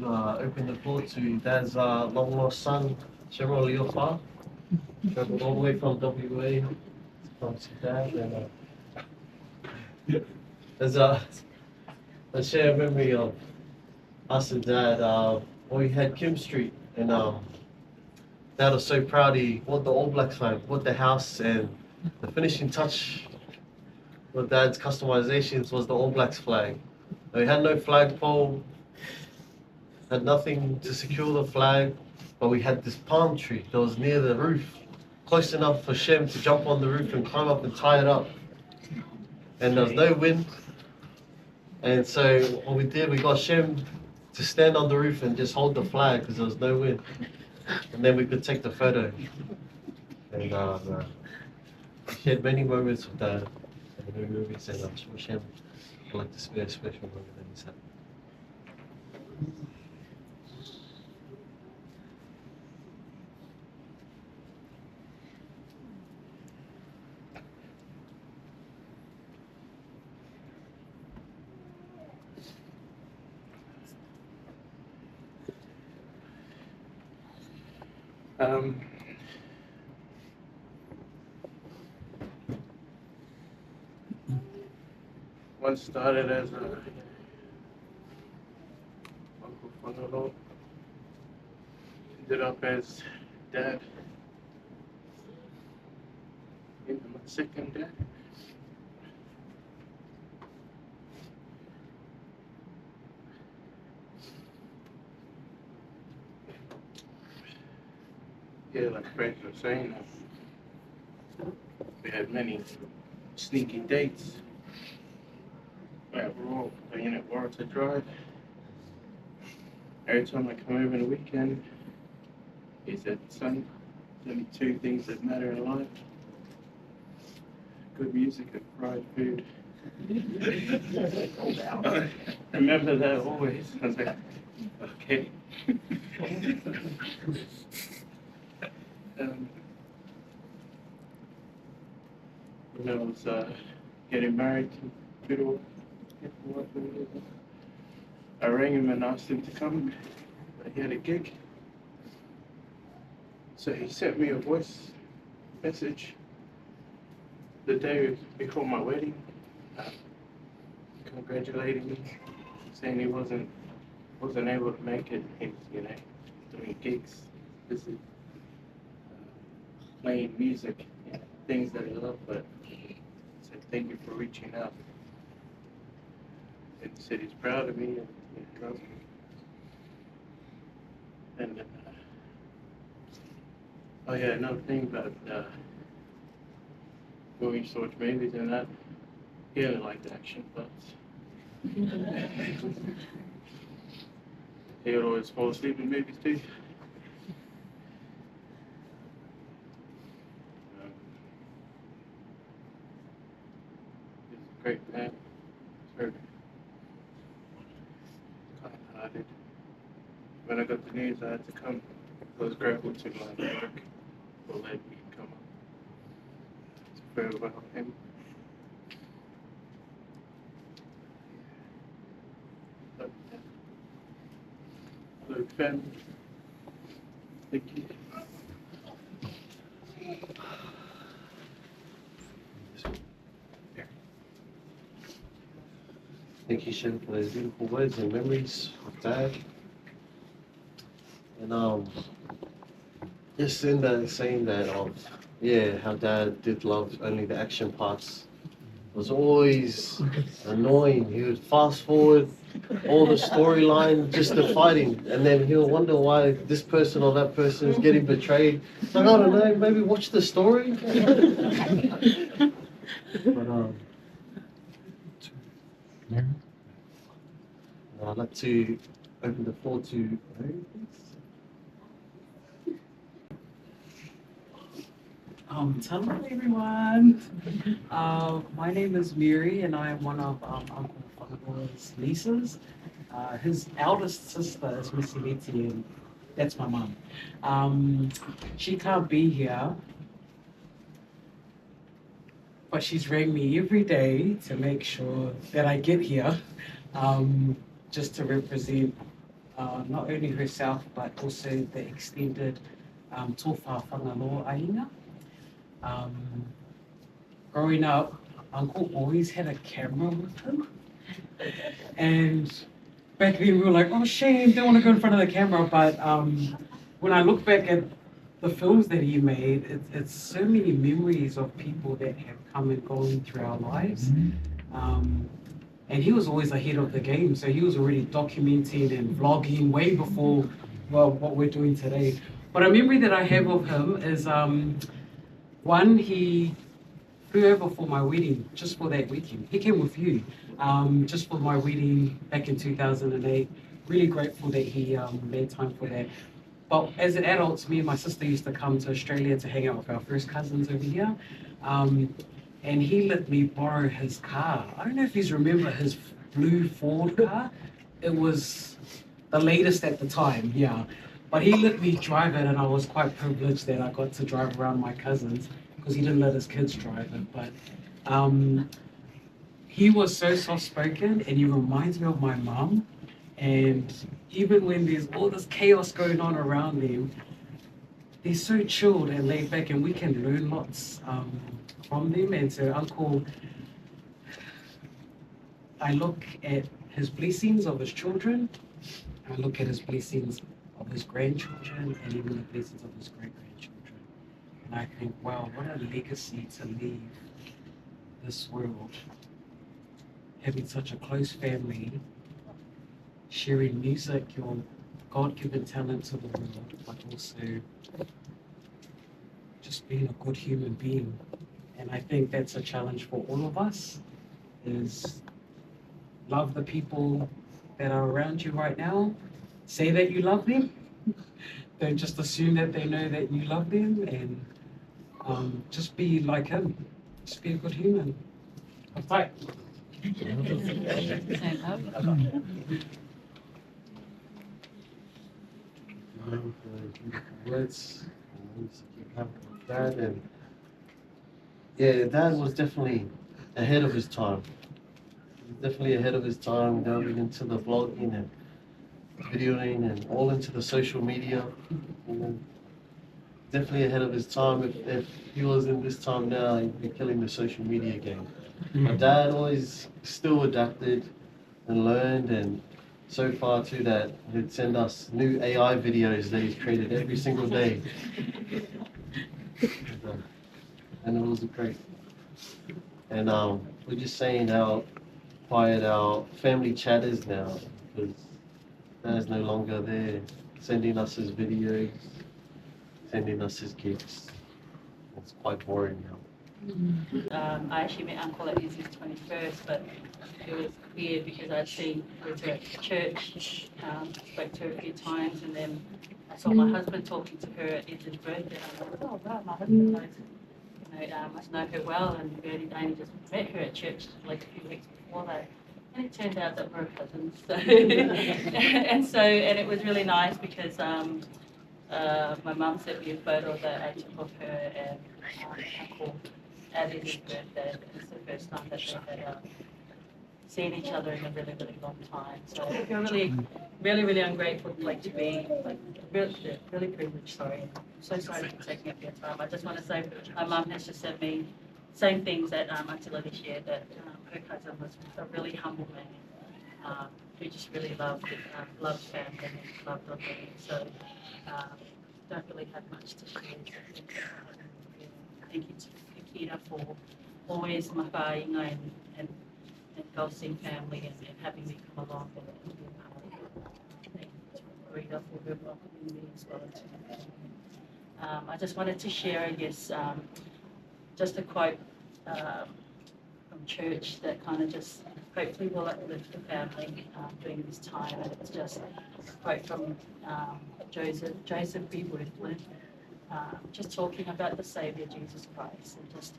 open the floor to Dad's long lost son, Cheryl Leofa. Traveled all the way from WA to come see Dad. And there's a shared memory of us and Dad. When we had Kim Street, and Dad was so proud he bought the All Blacks flag, bought the house, and the finishing touch with Dad's customizations was the All Blacks flag. We had no flagpole, had nothing to secure the flag, but we had this palm tree that was near the roof, close enough for Shem to jump on the roof and climb up and tie it up. And there was no wind. And so what we did, we got Shem to stand on the roof and just hold the flag because there was no wind. And then we could take the photo. And we had many moments with Dad. And many movies, and I'm sure Shem would like to spare a special moment that he's had. Once started as a Uncle Whangarō, ended up as Dad, into my second dad. Yeah, like friends were saying, we had many sneaky dates. We're all playing at Warrington Drive. Every time I come over on the weekend, he said, son, there's only two things that matter in life: good music and fried food. Remember that always. I was like, okay. When I was getting married to Fiddle, I rang him and asked him to come, but he had a gig. So he sent me a voice message the day before my wedding, congratulating me, saying he wasn't able to make it. He was, doing gigs, busy, playing music, things that he loved, but he said thank you for reaching out. And he said he's proud of me and he loves me. And oh yeah, another thing about when we saw movies and that, he only liked action parts. He would always fall asleep in movies too. He's a great man. Very kind-hearted. When I got the news I had to come, I was grateful to my work for letting me come up. It's very well him. Hello, family. Thank you. Thank you, Shem, for those beautiful words and memories of Dad. And just in that saying that how Dad did love only the action parts. It was always annoying. He would fast forward all the storyline, just the fighting, and then he'll wonder why this person or that person is getting betrayed. Like, I don't know, maybe watch the story. But I'd like to open the floor to Mary, please. Hello everyone. My name is Mary and I am one of Uncle Whangarō's nieces. His eldest sister is Missy Leti, and that's my mum. She can't be here, but she's rang me every day to make sure that I get here, just to represent not only herself, but also the extended Tofa Whangaloa Ainga. Growing up, Uncle always had a camera with him. And back then we were like, oh shame, don't want to go in front of the camera. But when I look back at the films that he made, it's so many memories of people that have come and gone through our lives. And he was always ahead of the game, so he was already documenting and vlogging way before, well, what we're doing today. But a memory that I have of him is one, he flew over for my wedding, just for that weekend. He came with you, just for my wedding back in 2008. Really grateful that he made time for that. But as an adult, me and my sister used to come to Australia to hang out with our first cousins over here. And he let me borrow his car. I don't know if you remember his blue Ford car. It was the latest at the time, yeah. But he let me drive it, and I was quite privileged that I got to drive around my cousins because he didn't let his kids drive it. But he was so soft-spoken, and he reminds me of my mum. And even when there's all this chaos going on around them, they're so chilled and laid back, and we can learn lots from them. And so Uncle, I look at his blessings of his children, I look at his blessings of his grandchildren, and even the blessings of his great-grandchildren. And I think, wow, what a legacy to leave this world. Having such a close family, sharing music, your God-given talent to the world, but also just being a good human being. And I think that's a challenge for all of us, is love the people that are around you right now. Say that you love them. Don't just assume that they know that you love them, and just be like him. Just be a good human. Bye. Words, Dad, and yeah, Dad was definitely ahead of his time. He was definitely ahead of his time, going into the vlogging and videoing and all into the social media. And definitely ahead of his time. If he was in this time now, he'd be killing the social media game. My dad always still adapted and learned, and so far too that he'd send us new AI videos that he's created every single day. And it was great. And we're just saying how quiet our family chat is now, because Dad's no longer there sending us his videos, sending us his gifts. It's quite boring now. I actually met Uncle at his 21st, but it was weird because I'd seen her at church, spoke to her a few times, and then I saw my husband talking to her at Izzy's birthday. I was like, oh wow, my husband knows, must know her well, and Bernie only just met her at church like a few weeks before that. And it turned out that we're cousins. So and it was really nice because my mum sent me a photo that I took of her and Uncle at his birthday. It's the first time that they had seen each other in a really, really long time. So I feel really ungrateful to be really privileged. Sorry, I'm so sorry for taking up your time. I just want to say my mum has just sent me same things that Auntie Lily shared, that her cousin was a really humble man who just really loved family and loved the family. So don't really have much to share. Thank you to Kira for always mawhāinga and Gulfstream family and having me come along and be a part of it. Thank you to Rita for her welcoming me as well. I just wanted to share, I guess, just a quote from church that kind of just hopefully will uplift the family during this time. And it's just a quote from Joseph B. Worthland, just talking about the Saviour Jesus Christ and just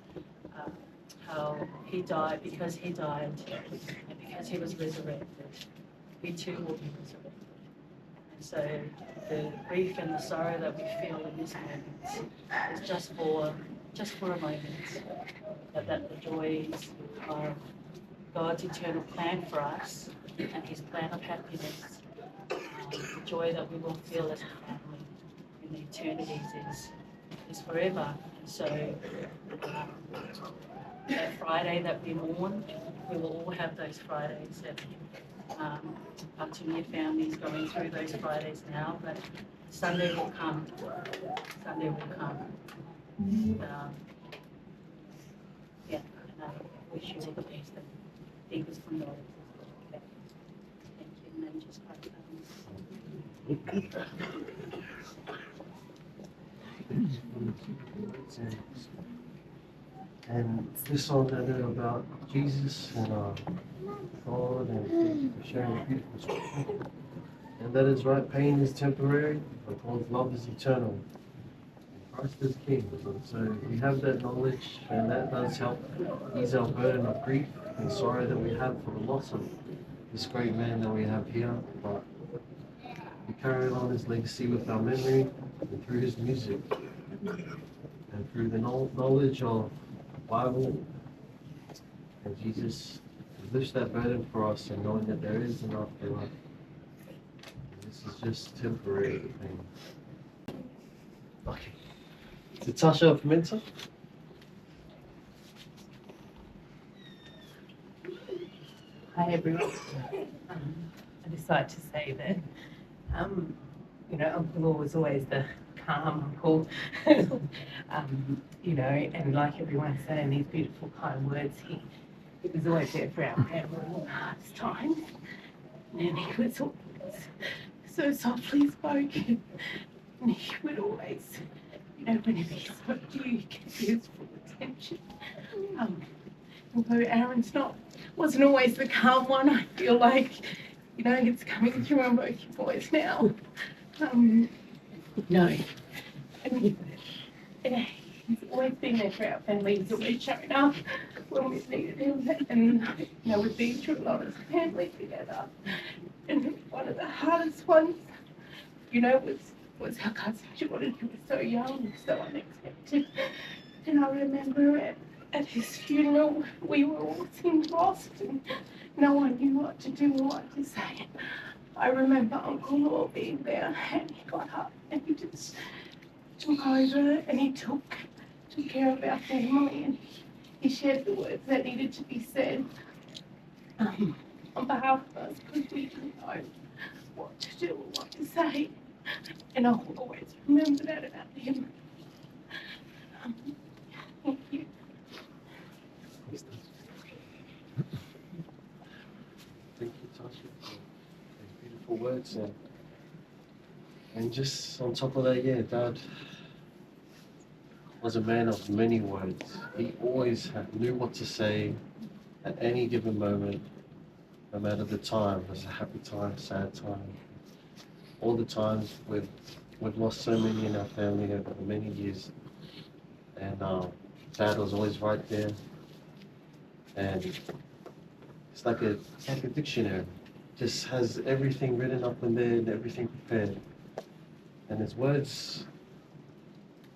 how he died, because he died and because he was resurrected, we too will be resurrected. And so the grief and the sorrow that we feel in this moment is just for a moment, but that the joys of God's eternal plan for us and his plan of happiness the joy that we will feel as a family in the eternities is forever. And so that Friday that we mourn, we will all have those Fridays. And our Tunia family is going through those Fridays now, but Sunday will come. Sunday will come. And, yeah, and I wish you all the best and deepest condolences. Okay. Thank you, and then just And this song I know about Jesus and God and sharing the beautiful scripture. And that is right, pain is temporary, but God's love is eternal. And Christ is King. So we have that knowledge, and that does help ease our burden of grief and sorrow that we have for the loss of this great man that we have here. But we carry on his legacy with our memory and through his music and through the knowledge of the Bible and Jesus lifts that burden for us, and knowing that there is an afterlife. This is just temporary thing. Okay. Natasha Pimenta? Hi everyone. I just like to say that, Uncle Law was always the calm uncle, and like everyone said in these beautiful kind words, he was always there for our family in the hardest times, and he was always so softly spoken, and he would always, whenever he spoke to you, give his full attention. Although Aaron's wasn't always the calm one, I feel like, it's coming through on both your boys now. No. He's always been there for our family. He's always shown up when we've needed him. And, we've been through a lot as a family together. And one of the hardest ones, was our cousin Jordan, who was so young, so unexpected. And I remember at his funeral, we were all seemed lost and no one knew what to do or what to say. I remember Uncle Law being there, and he got up and he just took over and he took care of our family, and he shared the words that needed to be said on behalf of us, because we didn't know what to do or what to say. And I'll always remember that about him. Thank you. Thank you, Tasha, for those beautiful words. And just on top of that, yeah, Dad was a man of many words. He always knew what to say at any given moment, no matter the time. It was a happy time, sad time. All the times we've lost so many in our family over the many years. And Dad was always right there. And it's like a dictionary. Just has everything written up in there and everything prepared. And his words,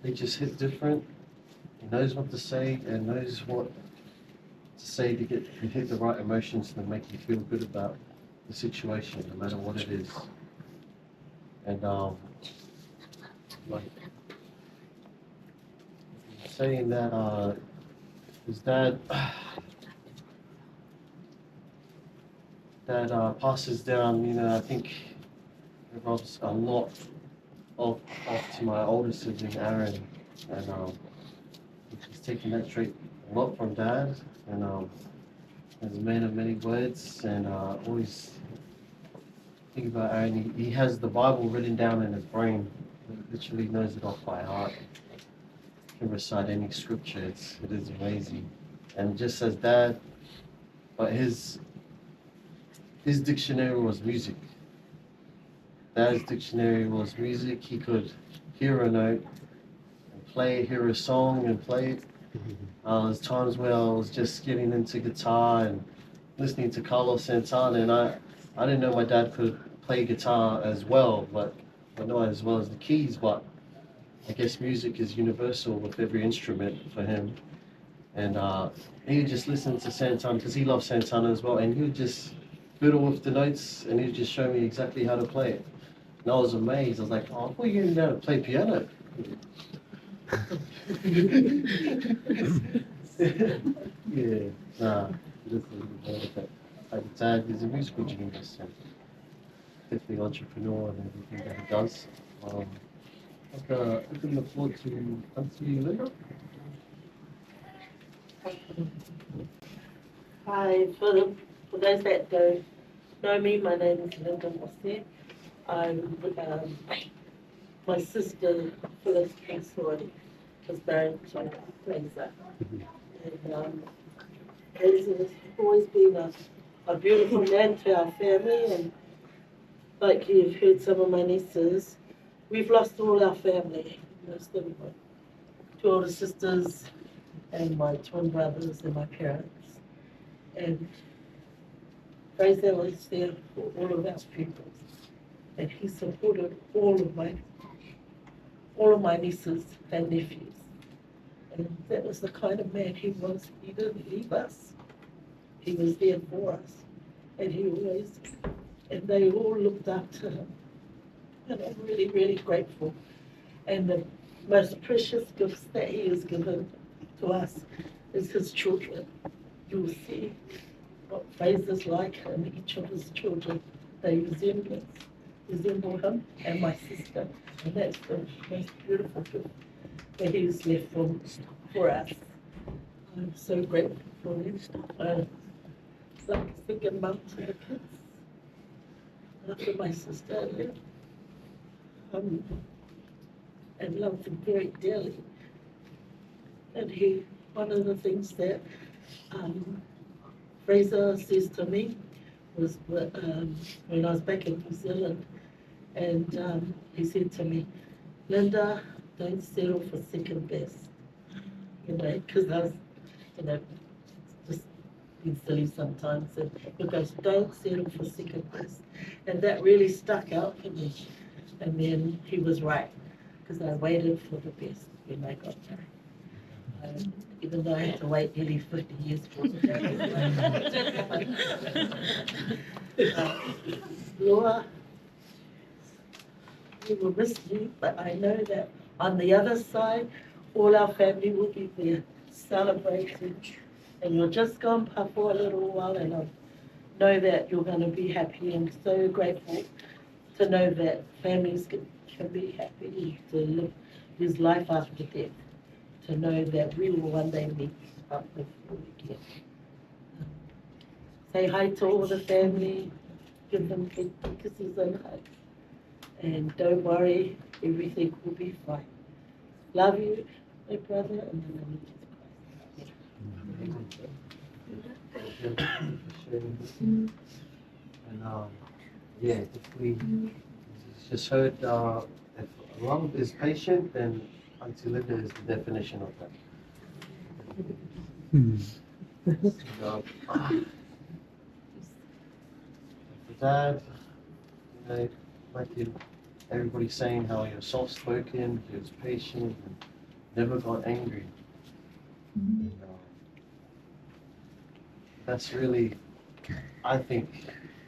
they just hit different. He knows what to say and knows what to say to hit the right emotions to make you feel good about the situation, no matter what it is. And like saying that his dad passes down, I think it rubs a lot off to my older sibling Aaron, and he's taken that trait a lot from Dad, and he's a man of many words, and always think about Aaron. He has the Bible written down in his brain. He literally knows it off by heart. He can recite any scripture. It is amazing. And just as Dad, but his dictionary was music. Dad's dictionary was music. He could hear a note and hear a song and play it. There's times where I was just getting into guitar and listening to Carlos Santana, and I didn't know my dad could play guitar as well, but not as well as the keys, but I guess music is universal with every instrument for him. And he would just listen to Santana because he loves Santana as well, and he would just fiddle with the notes and he would just show me exactly how to play it. And I was amazed. I was like, oh, I thought you knew how to play piano. Yeah, nah, this is like Dad is a musical genius and definitely entrepreneur and everything that he does. I can look forward to Auntie Linda. Hi, for those that don't know me, my name is Linda Mosse. I'm my sister Phyllis Kingsroy was married to Fraser. And Fraser has always been a beautiful man to our family, and like you've heard some of my nieces, we've lost all our family, most of my two older sisters and my twin brothers and my parents. And Fraser was there for all of our people, and he supported all of my nieces and nephews. And that was the kind of man he was. He didn't leave us. He was there for us, and and they all looked up to him. And I'm really, really grateful. And the most precious gifts that he has given to us is his children. You'll see what Fraser's like, and each of his children, they resemble him and my sister. And that's the most beautiful gift that he's left for us. I'm so grateful for him. It's like a second mum to the kids. After my sister left, and loved him very dearly. And one of the things that Fraser says to me was when I was back in New Zealand, and he said to me, Linda, don't settle for second best. Because I was, just being silly sometimes. And he goes, don't settle for second best. And that really stuck out for me. And then he was right, because I waited for the best when I got married. Even though I had to wait nearly 50 years for it. Laura, we will miss you, but I know that on the other side, all our family will be there celebrating. And you'll just go and puff for a little while, and I know that you're going to be happy, and so grateful to know that families can be happy to live this life after death. To know that we will one day meet up with you again. Say hi to all the family, give them big kisses and hugs. And don't worry, everything will be fine. Love you, my brother, and the name of Jesus Christ. And yeah, if we just heard if love is patient, then Auntie Linda is the definition of that. So, Dad, like everybody's saying how he was soft-spoken, he was patient, and never got angry. That's really, I think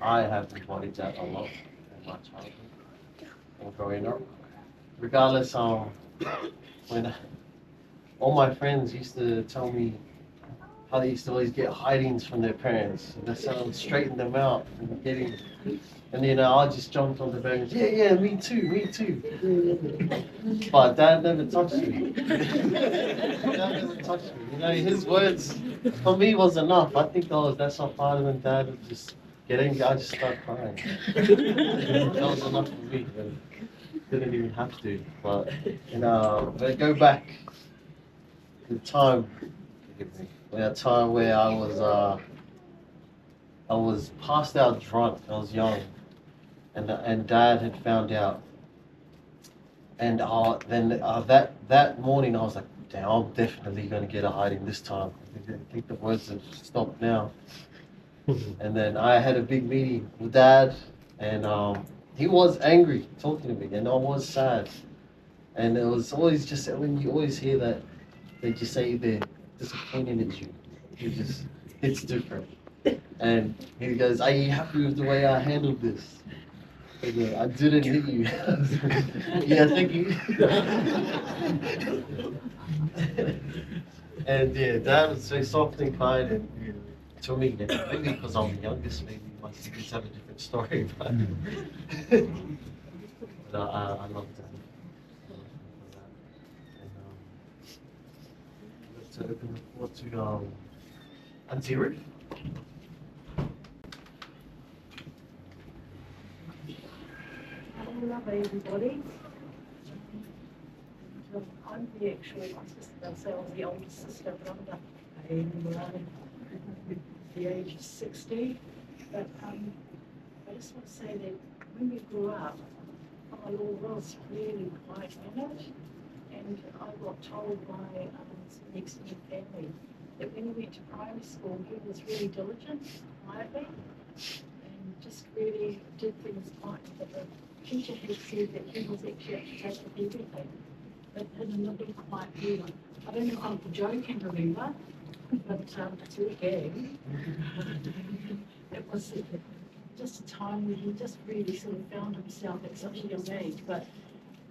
I have embodied that a lot in my childhood and growing up. Regardless of when all my friends used to tell me how they used to always get hidings from their parents, and that's how I would straighten them out and I just jumped on the bed and said, yeah, me too. But Dad never touched me. Dad never touched me. His words for me was enough. I think that's how Father and Dad would just get angry. I just start crying. That was enough for me. Didn't even have to. But when I go back to the time, a time where I was passed out drunk. I was young, and Dad had found out. And then that morning, I was like, "Damn, I'm definitely going to get a hiding this time." I think the words have stopped now. And then I had a big meeting with Dad, and he was angry talking to me, and I was sad. And it was always just when you always hear that, they just say they're disappointed in you. It's different. And he goes, "Are you happy with the way I handled this?" I didn't hear you. Yeah, thank you. And yeah, Dad was very soft and kind, and to me, maybe because I'm the youngest, maybe my siblings have a different story, but, but I love Dad. And, let's open the floor to Auntie Ruth. Hello, everybody. I'm actually my sister, so I was the older sister, but I'm the age of 60. But I just want to say that when we grew up, my law was really quite managed, and I got told by some extended family that when he went to primary school, he was really diligent, quietly, and just really did things quite. But the teacher had said that he was actually up to date with everything, but in a little quiet way. I don't know if Uncle Joe can remember, but it's all game. It was just a time when he just really sort of found himself at such a young age. But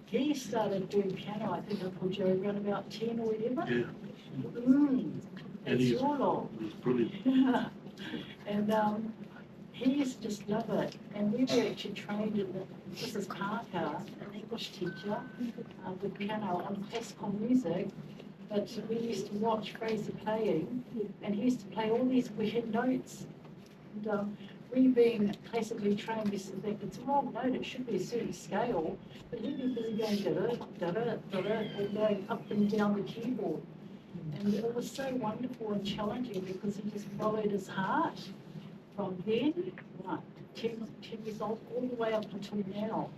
he started doing piano, I think Uncle Joe, around about 10 or 11. Yeah. That's he's- your long. It's brilliant. Yeah. And he used to just love it. And we were actually trained in Mrs. Parker, an English teacher, with piano on classical music. But we used to watch Fraser playing, and he used to play all these weird notes. And we being classically trained, we used to think it's a wrong note, it should be a certain scale. But he'd be busy going da-da, and going up and down the keyboard. And it was so wonderful and challenging because he just followed his heart from then, like 10 years old, all the way up until now.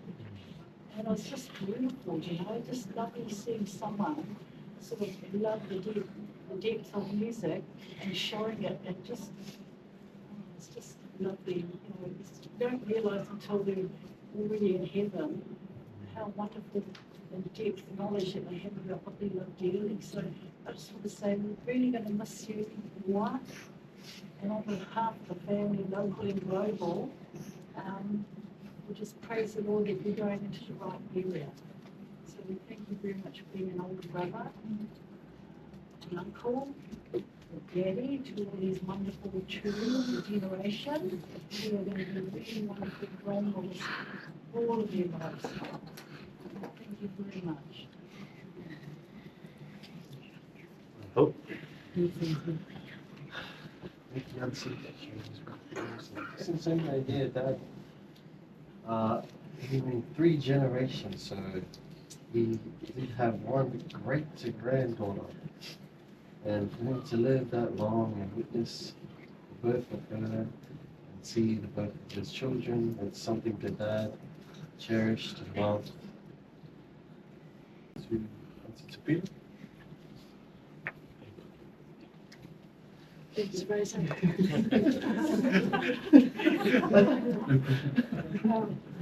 And it was just beautiful, you know, just lovely seeing someone sort of love the depth of music and showing it, and just, it's just lovely, you know, you don't realise until they're already in heaven how wonderful and depth of knowledge that they have about what they love dearly. So I just want to say we're really going to miss you a lot. And on behalf of the family, local and global, we just praise the Lord that you're going into the right area. So we thank you very much for being an older brother, an uncle, a daddy to all these wonderful children of the generation who are going to be really wonderful role models for all of your lives. Thank you very much. Hope. Since an idea that he made 3 generations, so he did have one great granddaughter, and for him to live that long and witness the birth of her and see the birth of his children, it's something that Dad cherished and loved. To Peter. Thanks, Rosa.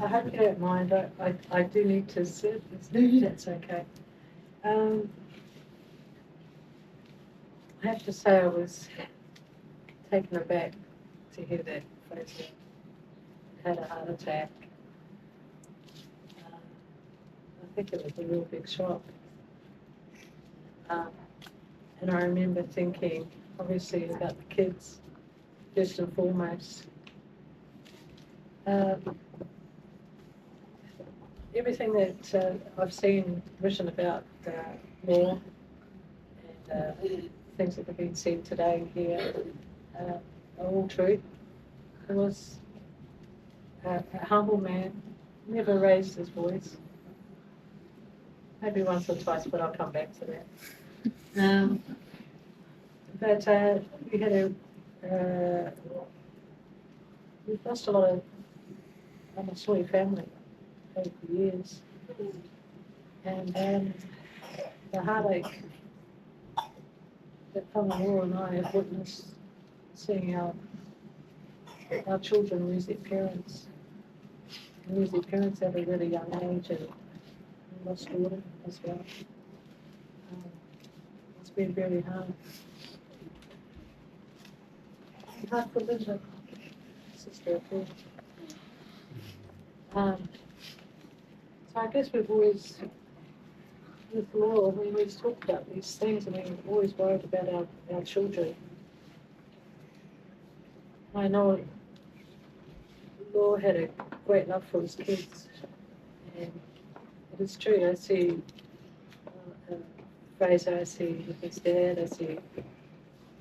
I hope you don't mind, I do need to sit, if that's okay. I have to say I was taken aback to hear that Fraser had a heart attack. I think it was a real big shock. And I remember thinking, obviously, about the kids, first and foremost. Everything that I've seen written about law and things that have been said today here are all true. He was a humble man, never raised his voice. Maybe once or twice, but I'll come back to that. But we had we've lost a lot of Mamasui family over the years, and the heartache that Whanganua and I have witnessed, seeing our children lose their parents, and lose their parents at a really young age, and lost daughter as well. It's been very hard. Hard for Linda, sister of hers. So I guess we've always, with law, we always talked about these things, and we've always worried about our children. I know Law had a great love for his kids, and it is true. I see Fraser, I see with his dad, I see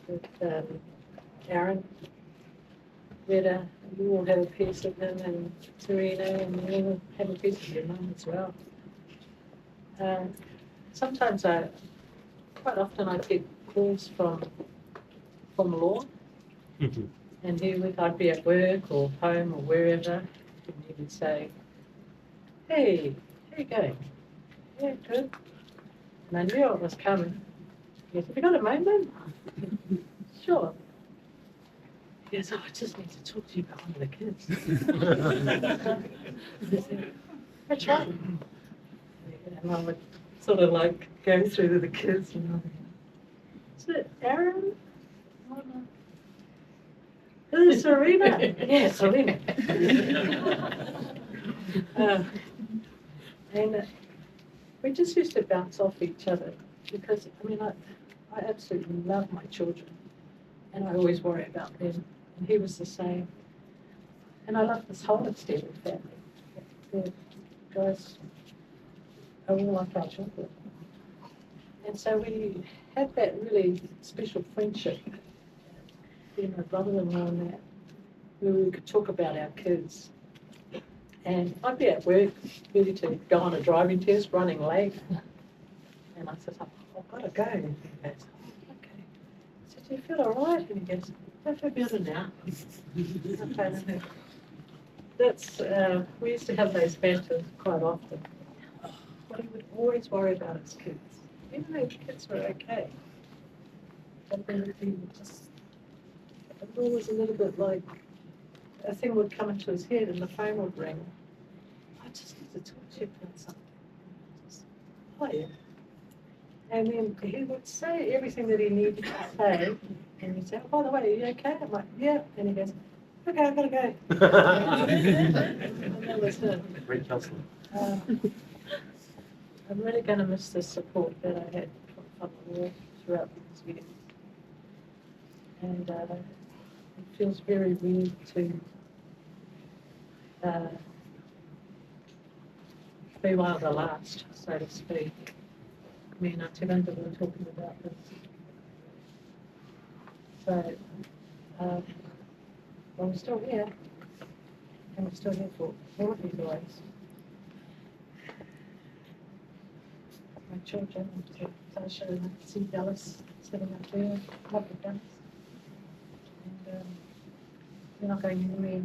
with Aaron, Rita, you all have a piece of him, and Serena, and you all have a piece of your mum as well. Sometimes quite often I get calls from Law, and I'd be at work or home or wherever, and he would say, "Hey, how you going?" "Yeah, good." And I knew it was coming. He goes, "Have you got a moment?" "Sure." He goes, "Oh, I just need to talk to you about one of the kids." I said, "That's right." And I would sort of like go through the kids, and I'm "Is it Aaron?" "Who's Serena?" "Yeah, Serena." And we just used to bounce off each other because, I mean, I absolutely love my children, and I always worry about them, and he was the same. And I love this whole extended family. The guys are all like our children. And so we had that really special friendship, being my brother-in-law and that, where we could talk about our kids. And I'd be at work, ready to go on a driving test, running late. And I said, "I've got to go." And he goes, "Okay." I said, "Do you feel all right?" And he goes, "I feel better now." Okay. That's, we used to have those banters quite often. But he would always worry about his kids, even though the kids were okay. But then it was always a little bit like, a thing would come into his head and the phone would ring. "I just need to talk to you about something." "Oh, yeah." And then he would say everything that he needed to say, and he'd say, "Oh, by the way, are you okay?" I'm like, "Yeah." And he goes, "Okay, I've got to go." And that was it. Great counselor. I'm really going to miss the support that I had from Father throughout these years. And it feels very weird to be one of the last, so to speak. Me and Auntie Linda were talking about this. So, well, we're still here, and we're still here for all of you guys. My children, Sasha and I see Dallas sitting up there, lovely Dallas. And you're not going anywhere.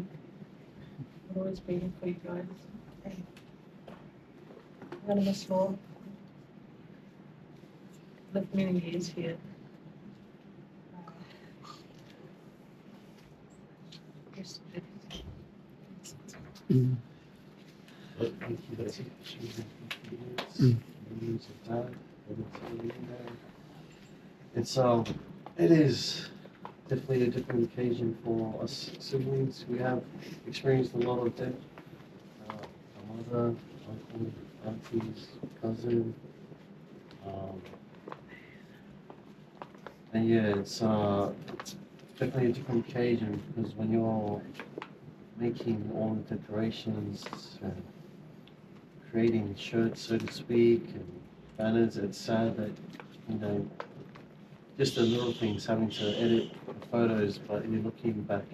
We'll always be here for you guys. And I'm going to miss Law. Lived many years here. Yes. It is definitely a different occasion for us siblings. We have experienced a lot of death. Our mother, uncle, aunties, cousin. And yeah, it's definitely a different occasion because when you're making all the decorations and creating shirts, so to speak, and banners, it's sad that, you know, just the little things, having to edit the photos, but you're looking back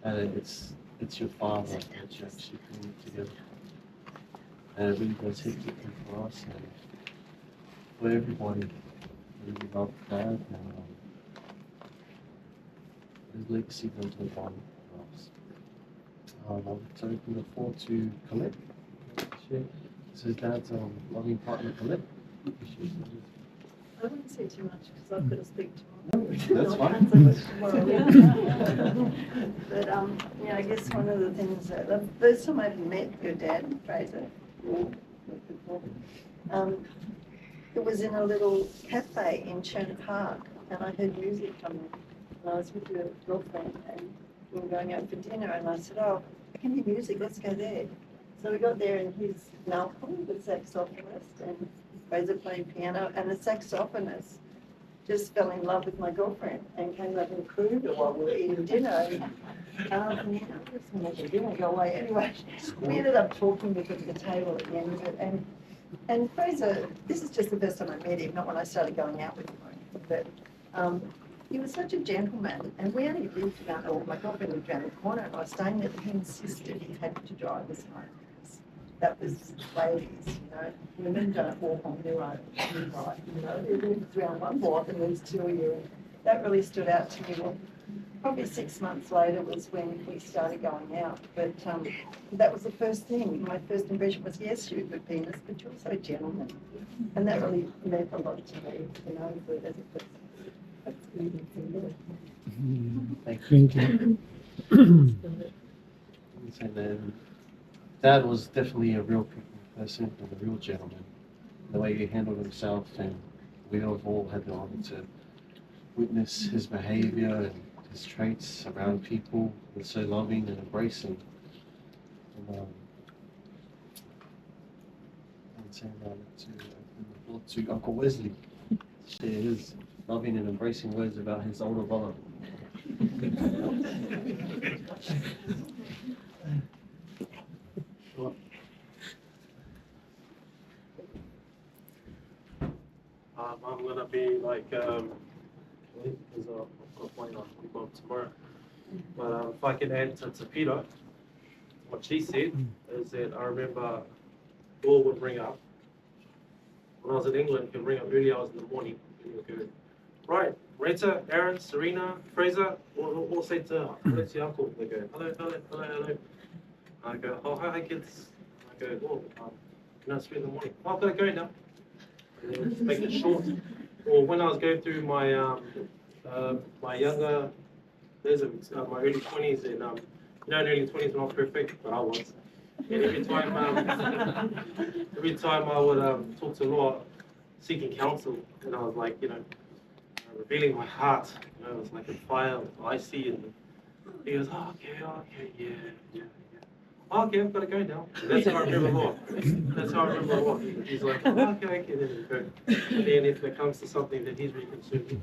at it, it's your father that you actually putting it together. And it really does hit different for us and for everybody. We really love Dad, and his legacy goes live on for us. I'd like to open the floor to Colette. This is Dad's loving partner, Colette. I wouldn't say too much because I've got to speak tomorrow. That's No, I fine. can't say much tomorrow. But yeah, I guess one of the things that the first time I met your dad, Fraser, it was in a little cafe in Churn Park, and I heard music coming. And I was with your girlfriend, and we were going out for dinner, and I said, "Oh, I can hear music. Let's go there." So we got there and he's Malcolm, the saxophonist, and Fraser played piano, and the saxophonist just fell in love with my girlfriend and came over and crewed her while we were eating dinner. Dinner go away. Anyway, we ended up talking with him at the table at the end of it. And Fraser, this is just the first time I met him, not when I started going out with him, but he was such a gentleman. And we only lived around, or my girlfriend lived around the corner, and I was staying there, and he insisted he had to drive us home. That was ladies, you know. Women don't walk on their own, right? You know, they live around one block and there's two of you. And that really stood out to me. Well, probably 6 months later was when we started going out. But that was the first thing. My first impression was, yes, you're a good penis, but you're also a gentleman. And that really meant a lot to me, you know, as a person. That's good. Thank you. And then Dad was definitely a real people person and a real gentleman. The way he handled himself, and we have all had the honor to witness his behavior and his traits around people. He was so loving and embracing. And saying to open the door to Uncle Wesley, share his loving and embracing words about his older brother. I'm gonna be like, because I've got a plane on tomorrow. But if I can add to Peter, what she said is that I remember Law would bring up, when I was in England, he'd bring up early hours in the morning. And he would go, right, Rita, Aaron, Serena, Fraser, all say to her, that's your uncle. They go, hello, hello, hello, hello. I go, oh, hi kids. I go, oh, can I speak in the morning? Oh, I've got to go now. And then just make it short. Or when I was going through my my younger days of my early 20s, and in early 20s were not perfect, but I was. And every time I would talk to Law, seeking counsel, and I was like, revealing my heart, it was like a fire, icy, and he goes, oh, okay, yeah. Oh, okay, I've got to go now. And that's how I remember Law. That's how I remember Law. He's like, oh, okay, then we go. And then if it comes to something that he's really concerned with,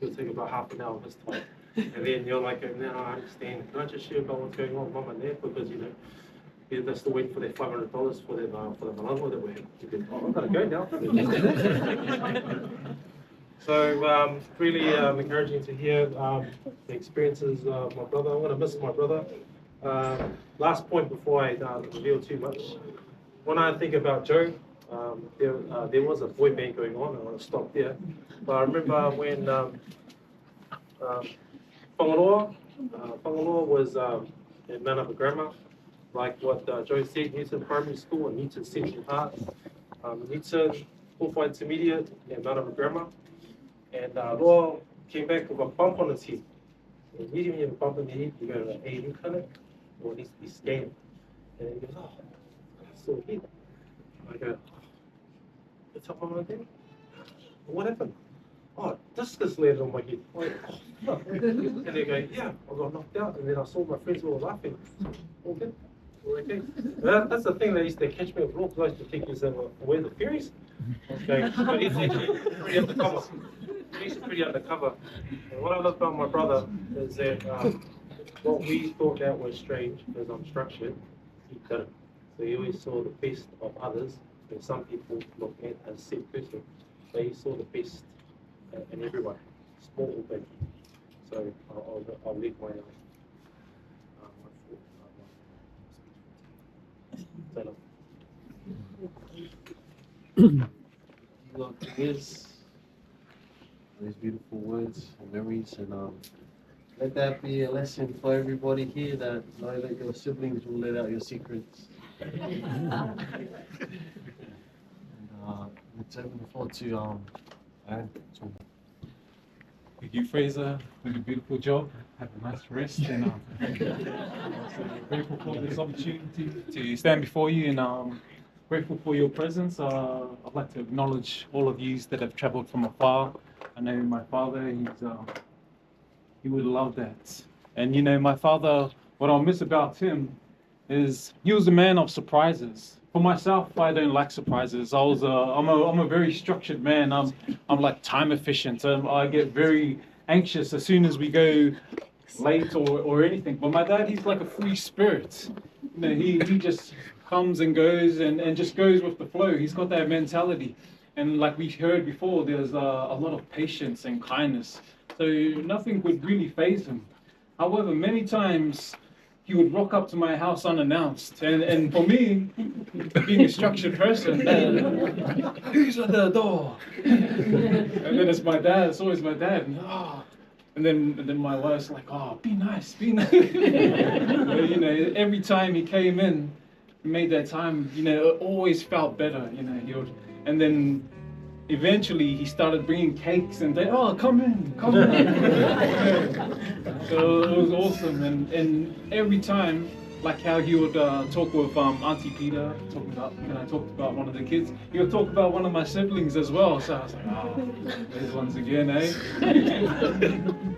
it'll take about half an hour of his time. And then you're like, no, I understand. Can I just share about what's going on with Mum and Dad? Because, they're still waiting for their $500 for the malamo that we're having. Oh, I've got to go now. So really encouraging to hear the experiences of my brother. I'm going to miss my brother. Last point before I reveal too much. When I think about Joe, there was a boy band going on. I want to stop there. But I remember when Whangaroa was in Manapa Grammar, like what Joe said, Newton Primary School and Newton Central Arts, Newton Full Intermediate and Manapa Grammar. And Roa came back with a bump on his head. And usually when you have a bump on your head, you go to an A&E clinic, or needs to be scanned. And he goes, oh, I saw a head. I go, what's up on my head? What happened? Oh, discus landed on my head. And they go, yeah, I got knocked out. And then I saw my friends all laughing. All good. Okay. That's the thing that used to catch me with Law, because I used to think he's where the fairies. Okay. But he's actually pretty undercover. He's pretty undercover. And what I love about my brother is that what we thought that was strange, because I'm structured, he didn't. So he always saw the best of others, and some people look at as a sick person. But he saw the best in everyone, small or big. So I'll leave my Look, here's these beautiful words and memories, and let that be a lesson for everybody here, that know that your siblings will let out your secrets. And let's open the floor to Aaron. Thank you, Fraser. Did a beautiful job. Have a nice rest, and grateful for this opportunity to stand before you, and grateful for your presence. I'd like to acknowledge all of you that have travelled from afar. I know my father, he would love that. And my father, what I'll miss about him is he was a man of surprises. For myself, I don't like surprises. I'm a very structured man. I'm like time efficient. I get very anxious as soon as we go late or anything. But my dad, he's like a free spirit. You know, he just comes and goes and just goes with the flow. He's got that mentality. And like we heard before, there's a lot of patience and kindness. So nothing would really faze him. However, many times he would rock up to my house unannounced. And for me, being a structured person, who's at the door? And then it's my dad, it's always my dad. And then my wife's like, oh, be nice, be nice. But, you know, every time he came in, made that time, you know, it always felt better, you know. And then eventually he started bringing cakes and they, oh, come in. So it was awesome. And every time, like how he would talk with Auntie Peter, talked about one of the kids, he would talk about one of my siblings as well. So I was like, oh, there's once again, eh?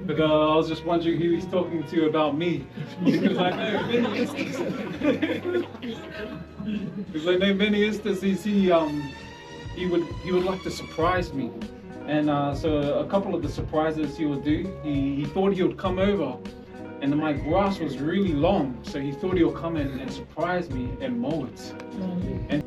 But I was just wondering who he's talking to about me. Because I know many instances he would like to surprise me. And so a couple of the surprises he would do, he thought he would come over and my grass was really long, so he thought he would come in and surprise me and mow it. And